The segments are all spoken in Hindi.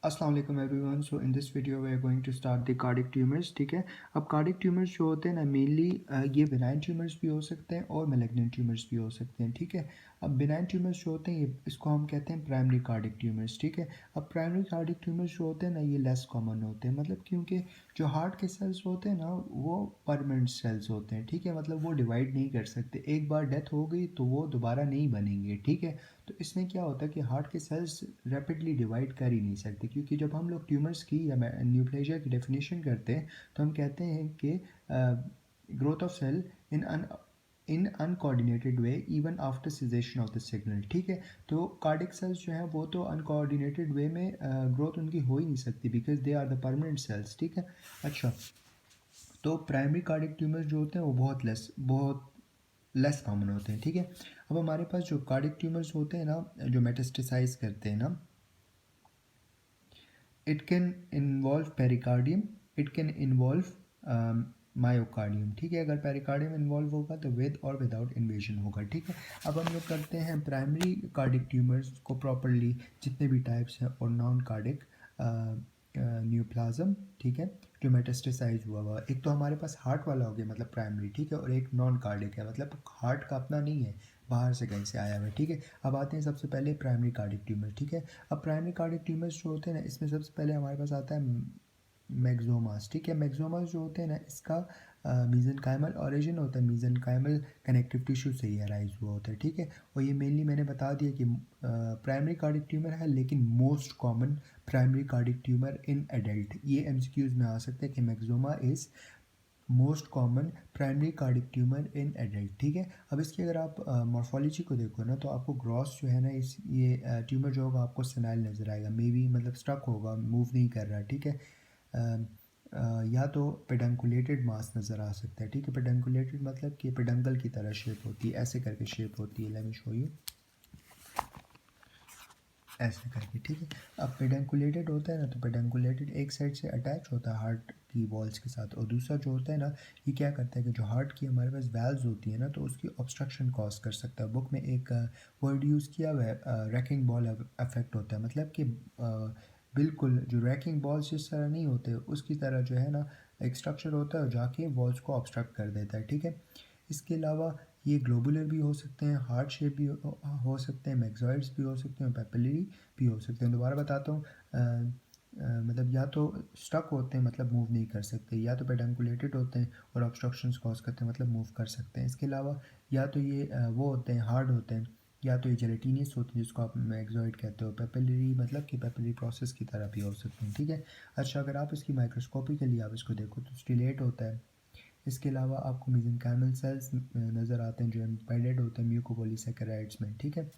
अस्सलाम वालेकुम everyone. So in this video we are going to start the cardiac tumours. ठीक है, अब कार्डिक ट्यूमर्स जो होते हैं ना मेनली ये बिनाइन ट्यूमर्स भी हो सकते हैं और मैलिग्नेंट ट्यूमर्स भी हो सकते हैं। ठीक है, अब बिनाइन ट्यूमर्स जो होते हैं ये इसको हम कहते हैं प्राइमरी कार्डिक ट्यूमर्स। ठीक है, अब प्राइमरी कार्डिक ट्यूमर्स जो होते हैं ना ये लेस कॉमन होते हैं, मतलब क्योंकि जो हार्ट के सेल्स होते हैं ना वो परमानेंट सेल्स होते हैं। ठीक है, मतलब वो डिवाइड नहीं कर सकते, एक बार डेथ हो गई तो वो दोबारा नहीं बनेंगे। ठीक है, तो इसमें क्या होता है कि हार्ट के सेल्स रैपिडली डिवाइड कर ही नहीं सकते, क्योंकि जब हम लोग ट्यूमर्स की या न्यूप्लेजिया की डेफिनेशन करते हैं तो हम कहते हैं कि growth of cell in uncoordinated way even after cessation of the signal. ठीक है, तो कार्डिक सेल्स जो हैं वो तो अनकोऑर्डिनेटेड वे में ग्रोथ उनकी हो ही नहीं सकती, because they are the permanent cells. ठीक है, अच्छा, तो प्राइमरी कार्डिक ट्यूमर्स जो होते हैं वो बहुत लेस कॉमन होते हैं। ठीक है, अब हमारे पास जो कार्डिक ट्यूमर्स होते हैं ना जो मेटास्टेसाइज करते हैं ना, it can involve pericardium, it can involve myocardium. ठीक है, अगर पेरिकार्डियम इन्वॉल्व होगा तो विद और विदाउट इन्वेजन होगा। ठीक है, अब हम लोग करते हैं प्राइमरी कार्डिक ट्यूमर्स को प्रॉपरली, जितने भी टाइप्स हैं, और नॉन कार्डिक न्यूप्लाज्म। ठीक है, जो मेटास्टेसाइज हुआ एक तो हमारे पास हार्ट वाला हो गया मतलब प्राइमरी। ठीक है, और एक नॉन कार्डिक है, मतलब हार्ट का अपना नहीं है, बाहर से कहीं से आया हुआ है। ठीक है, अब आते हैं सबसे पहले प्राइमरी कार्डिक ट्यूमर। ठीक है, अब प्राइमरी कार्डिक ट्यूमर्स जो होते हैं ना इसमें सबसे पहले हमारे पास आता है मैक्सोमास। ठीक है, मैक्सोमास जो होते हैं ना इसका मीजेनकाइमल ओरिजिन होता है, मीजेनकाइमल कनेक्टिव टिश्यू से ही अराइज हुआ होता है। ठीक है, और ये मेनली मैंने बता दिया कि प्राइमरी कार्डिक ट्यूमर है, लेकिन most common primary cardiac tumour in adult. ये एमसीक्यूज में आ सकता है कि myxoma is most common primary cardiac tumour in adult. ठीक है, अब इसकी अगर आप मॉर्फोलॉजी को देखो ना तो आपको ग्रॉस जो है ना इस ये ट्यूमर जो होगा आपको सेनाइल नज़र आएगा, मे बी मतलब स्टक होगा, मूव नहीं कर रहा। ठीक है, या तो पेडंकुलेटेड मास नज़र आ सकता है। ठीक है, पेडंकुलेटेड मतलब कि पेडंकल की तरह शेप होती है, ऐसे करके शेप होती है। लेट मी शो यू, ऐसे करके। ठीक है, अब पेडंकुलेटेड होता है ना तो पेडंकुलेटेड एक साइड से अटैच होता है हार्ट की वॉल्स के साथ, और दूसरा जो होता है ना ये क्या करता है कि जो हार्ट की हमारे पास वैल्व्स होती है ना तो उसकी ऑब्स्ट्रक्शन कॉज कर सकता है। बुक में एक वर्ड यूज़ किया हुआ है, रैकिंग बॉल इफेक्ट होता है, मतलब कि बिल्कुल जो रैकिंग बॉल्स जिस तरह नहीं होते उसकी तरह जो है ना एक स्ट्रक्चर होता है और जाके वॉल्स को ऑब्स्ट्रक्ट कर देता है। ठीक है, इसके अलावा ये ग्लोबुलर भी हो सकते हैं, हार्ट शेप भी हो सकते हैं, मैक्सॉइड्स भी हो सकते हैं, पेपिलरी भी हो सकते हैं। दोबारा बताता हूँ, मतलब या तो स्टक होते हैं मतलब मूव नहीं कर सकते, या तो पेडंकुलेटेड होते हैं और ऑब्स्ट्रक्शंस कॉज करते हैं मतलब मूव कर सकते हैं। इसके अलावा या तो ये वो होते हैं हार्ड होते हैं, या तो ये जेलेटिनियस होते हैं जिसको आप मैक्सॉइड कहते हो। पेपिलरी मतलब कि पेपिलरी प्रोसेस की तरह भी हो सकते हैं। ठीक है, अच्छा, अगर आप इसकी माइक्रोस्कोपिकली आप इसको देखो तो स्टिलेट होता है। इसके अलावा आपको मेसेंकाइमल सेल्स नज़र आते हैं जो एम्बेडेड होते हैं म्यूकोपॉलीसैकेराइड्स में। ठीक है,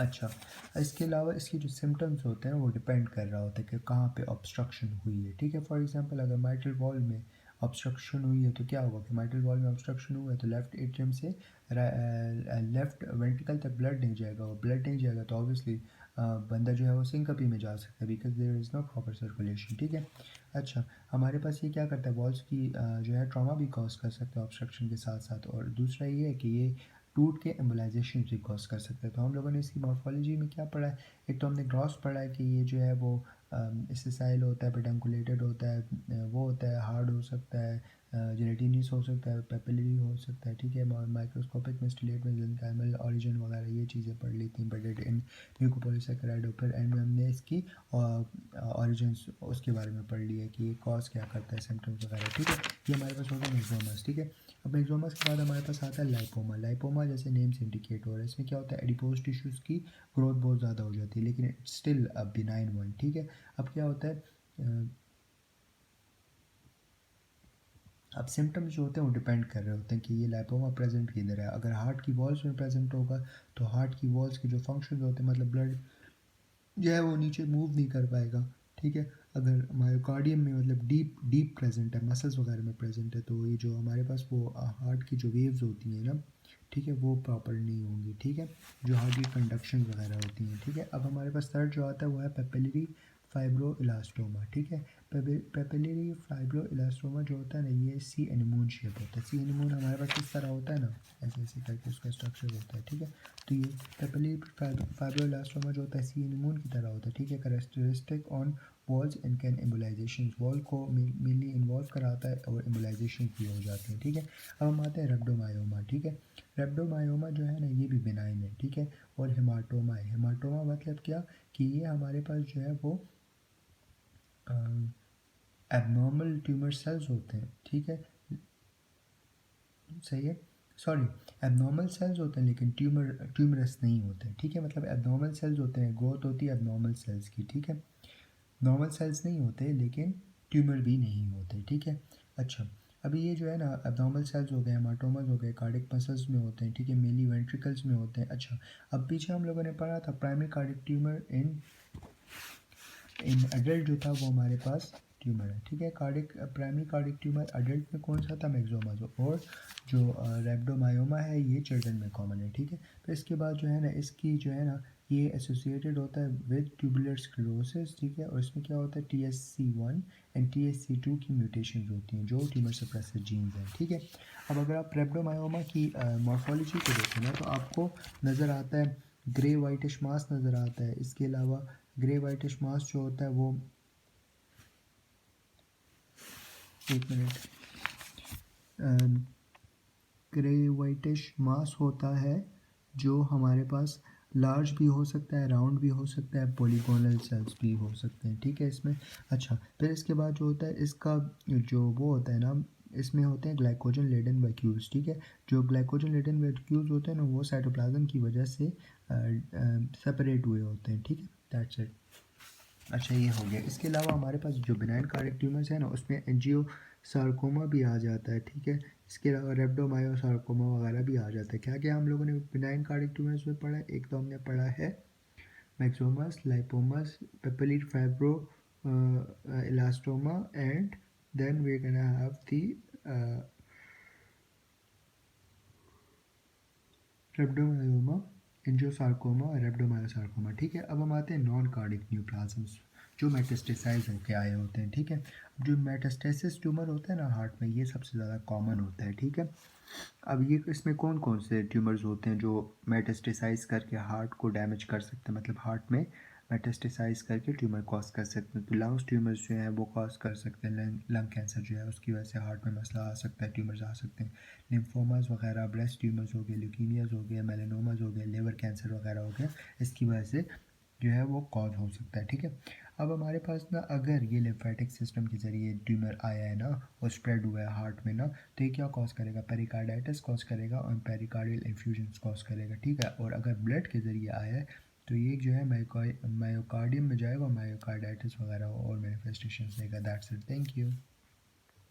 अच्छा, इसके अलावा इसकी जो सिम्टम्स होते हैं वो डिपेंड कर रहा होता है कि कहाँ पे ऑब्स्ट्रक्शन हुई है। ठीक है, फॉर एग्जांपल अगर माइट्रल वॉल में ऑब्स्ट्रक्शन हुई है तो क्या होगा कि माइट्रल वॉल में ऑब्स्ट्रक्शन हुआ है तो लेफ्ट एट्रियम से लेफ्ट वेंट्रिकल तक ब्लड नहीं जाएगा, और ब्लड नहीं जाएगा तो ऑब्वियसली बंदा जो है वो सिंकपी में जा सकता है, because there is no proper circulation. ठीक है, अच्छा, हमारे पास ये क्या करता है वॉल्स की जो है ट्रॉमा भी कॉज कर सकता है ऑब्स्ट्रक्शन के साथ साथ, और दूसरा ये है कि ये टूट के एम्बोलाइजेशन भी कॉज कर सकते हैं। तो हम लोगों ने इसकी मॉर्फोलॉजी में क्या पढ़ा है, एक तो हमने ग्रॉस पढ़ा है कि ये जो है वो सिसाइल होता है, पेडंकुलेटेड होता है, वो होता है, हार्ड हो सकता है, जेलेटिनियस हो सकता है, पेपिलरी हो सकता है। ठीक है, माइक्रोस्कोपिक में स्टिलेट में मेसेंकाइमल ओरिजिन वगैरह ये चीज़ें पढ़ ली थी, एम्बेडेड इन म्यूकोपॉलीसैकेराइड। फिर एंड में हमने इसकी ओरिजिन्स उसके बारे में पढ़ लिया कि ये कॉज क्या करता है, सिम्टम्स वगैरह। ठीक है, ये हमारे पास होगा मैक्सोमस। ठीक है, अब मैक्सोमस के बाद हमारे पास आता है लाइपोमा। लाइपोमा जैसे नेम से इंडिकेट हो रहा है, इसमें क्या होता है एडिपोज टिश्यूज़ की ग्रोथ बहुत ज़्यादा हो जाती है, लेकिन it's still a benign one. ठीक है, अब क्या होता है अब सिम्टम्स जो होते हैं वो डिपेंड कर रहे होते हैं कि ये लाइपोमा प्रेजेंट किधर है। अगर हार्ट की वॉल्स में प्रेजेंट होगा तो हार्ट की वॉल्स के जो फंक्शन होते हैं मतलब ब्लड जो है वो नीचे मूव नहीं कर पाएगा। ठीक है, अगर मायोकार्डियम में मतलब डीप डीप प्रेजेंट है, मसल्स वगैरह में प्रेजेंट है, तो ये जो हमारे पास वो हार्ट की जो वेव्स होती हैं ना, ठीक है, वो प्रॉपर नहीं होंगी। ठीक है, जो हार्ट की कंडक्शन वगैरह होती हैं। ठीक है, अब हमारे पास थर्ड जो आता है वो है पेपिलरी फाइब्रो इलास्टोमा। ठीक है, पेपिलरी फाइब्रोइलास्टोमा जो होता है ना, ये सी एनीमोन शेप होता है। सी एनीमोन हमारे पास किस तरह होता है ना, ऐसे ऐसे करके उसका स्ट्रक्चर होता है, ठीक है। तो ये पेपिलरी फाइब्रोइलास्टोमा जो होता है सी एनीमोन की तरह होता है, ठीक है। Characteristic on walls and can embolisation, wall को मेनली इन्वॉल्व कराता है और एम्बोलाइजेशन भी हो जाती है, ठीक है। अब हम आते हैं रेब्डोमायोमा, ठीक है। रेब्डोमायोमा जो है ना, ये भी बिनाइन है, ठीक है। और हेमाटोमा है। हेमाटोमा मतलब क्या, कि ये हमारे पास जो है वो एबनॉर्मल ट्यूमर सेल्स होते हैं, ठीक है। सही है, सॉरी, एबनॉर्मल सेल्स होते हैं लेकिन ट्यूमरस नहीं होते, ठीक है। मतलब एबनॉर्मल सेल्स होते हैं, ग्रोथ होती है एबनॉर्मल सेल्स की, ठीक है। नॉर्मल सेल्स नहीं होते लेकिन ट्यूमर भी नहीं होते, ठीक है। अच्छा, अभी ये जो है ना एबनॉर्मल सेल्स हो गए, हेमाटोमास हो गए, कार्डिक मसल्स में होते हैं, ठीक है, मेनली वेंट्रिकल्स में होते हैं। अच्छा, अब पीछे हम लोगों ने पढ़ा था primary cardiac tumour in adult जो था वो हमारे पास ट्यूमर है, ठीक है। प्राइमरी कार्डिक ट्यूमर एडल्ट में कौन सा था, मैक्सोमा, और जो रेब्डोमायोमा है ये चिल्ड्रन में कॉमन है, ठीक है। तो इसके बाद जो है ना, इसकी जो है ना, ये एसोसिएटेड होता है विद ट्यूबुलर स्क्लेरोसिस, ठीक है। और इसमें क्या होता है, TSC1 एंड TSC2 की म्यूटेशंस होती हैं जो ट्यूमर सप्रेसर जीन्स हैं, ठीक है। अब अगर आप रेब्डोमायोमा की मॉर्फोलॉजी को देखें ना, तो आपको नज़र आता है ग्रे वाइटिश मास नज़र आता है। इसके अलावा ग्रे वाइटिश मास जो होता है वो, एक मिनट, ग्रे वाइटिश मास होता है जो हमारे पास लार्ज भी हो सकता है, राउंड भी हो सकता है, पॉलीगोनल सेल्स भी हो सकते हैं, ठीक है इसमें। अच्छा, फिर इसके बाद जो होता है इसका जो वो होता है ना, इसमें होते हैं ग्लाइकोजन लेडन वैक्यूल्स, ठीक है। जो ग्लाइकोजन लेडन वैक्यूल्स होते हैं ना, वो साइटोप्लाज्म की वजह से सेपरेट हुए होते हैं, ठीक है। That's it. अच्छा, ये हो गया। इसके अलावा हमारे पास जो बिनाइन कार्डिक ट्यूमर्स है ना, उसमें एंजियोसार्कोमा भी आ जाता है, ठीक है। इसके अलावा रेब्डोमायोसार्कोमा वगैरह भी आ जाता है। क्या क्या हम लोगों ने बिनाइन कार्डिक ट्यूमर्स में पढ़ा है, एक तो हमने पढ़ा है myxomas, lipomas, papillary fibroelastoma, and then we can have the rhabdomyoma, angiosarcoma और रेब्डोमायोसार्कोमा, ठीक है। अब हम आते हैं नॉन कार्डिक न्यूप्लाज्म्स जो मेटास्टेसाइज होकर आए होते हैं, ठीक है। जो मेटास्टेसिस ट्यूमर होता है ना हार्ट में, ये सबसे ज़्यादा कॉमन होता है, ठीक है। अब ये इसमें कौन कौन से ट्यूमर्स होते हैं जो मेटास्टेसाइज करके हार्ट को डैमेज कर सकते हैं, मतलब हार्ट में मेटास्टेसाइज करके ट्यूमर कॉज कर सकते हैं। तो लंग्स ट्यूमर्स जो हैं वो कॉज कर सकते हैं, लंग कैंसर जो है उसकी वजह से हार्ट में मसला आ सकता है, ट्यूमर्स आ सकते हैं। लिम्फोमास वगैरह, ब्रेस्ट ट्यूमर्स हो गए, ल्यूकीमियाज हो गए, मेलानोमाज हो गए, लिवर कैंसर वगैरह हो गया, इसकी वजह से जो है वो कॉज हो सकता है, ठीक है। अब हमारे पास ना अगर ये लिम्फेटिक सिस्टम के ज़रिए ट्यूमर आया है ना और स्प्रेड हुआ है हार्ट में ना, तो ये क्या कॉज करेगा, पेरिकार्डाइटिस कॉज करेगा और पेरिकार्डियल इन्फ्यूजन्स कॉज करेगा, ठीक है। और अगर ब्लड के ज़रिए आया है तो ये जो है मायोकार्डियम में जाएगा, मायोकार्डाइटिस वगैरह और मैनिफेस्टेशन देगा। That's it, thank you.